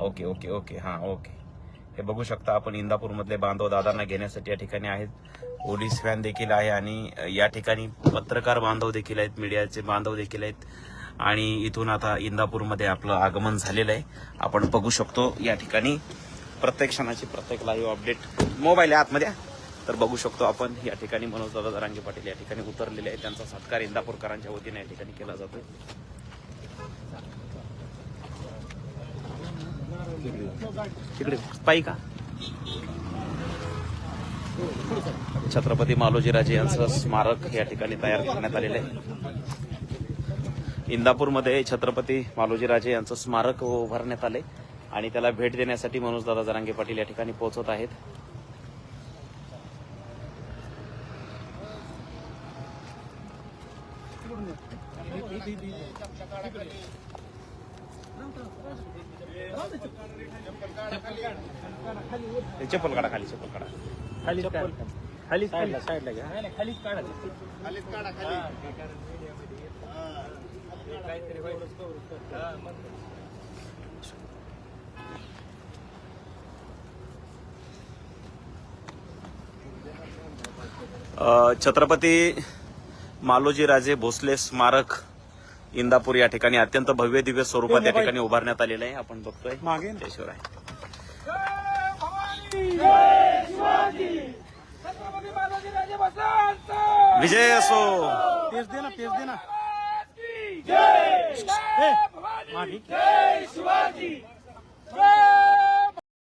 Okay okay okay हां okay. हे बघू शकता आपण इंदापूरमधले बांधव दादांना घेण्यासाठी या ठिकाणी आहेत. पोलीस व्हॅन देखील आहे आणि या ठिकाणी पत्रकार बांधव देखील आहेत, मीडियाचे बांधव देखील आहेत. आणि इथून आता इंदापूरमध्ये आपलं आगमन झालेलं आहे. आपण बघू शकतो या ठिकाणी प्रत्येक क्षणाची प्रत्येक लाईव्ह अपडेट. मोबाईल आहे आतमध्ये तर बघू शकतो आपण. या ठिकाणी मनोजदादा जरांगे पाटील या ठिकाणी उतरलेले आहेत. त्यांचा सत्कार इंदापूरकरांच्या वतीने या ठिकाणी केला जातोय. तिकडे पायी का छत्रपती मालोजीराजे यांचं स्मारक या ठिकाणी तयार करण्यात आलेलं आहे. इंदापूरमध्ये छत्रपती मालोजीराजे यांचं स्मारक उभारण्यात आले आणि त्याला भेट देण्यासाठी मनोजदादा जरांगे पाटील या ठिकाणी पोहोचत आहेत. चप्पल काढा खाली, चप्पल काढा खाली, खालीच काढा, साईडला घ्या, खालीच काढा, खालीच काढा, खाली छत्रपती मालोजीराजे भोसले स्मारक इंदापूर या ठिकाणी अत्यंत भव्य दिव्य स्वरूपात या ठिकाणी उभारण्यात आलेलं आहे. आपण बघतोय त्याशिवाय विजय असो. पेज देना, पेज देना. जय शिवाजी.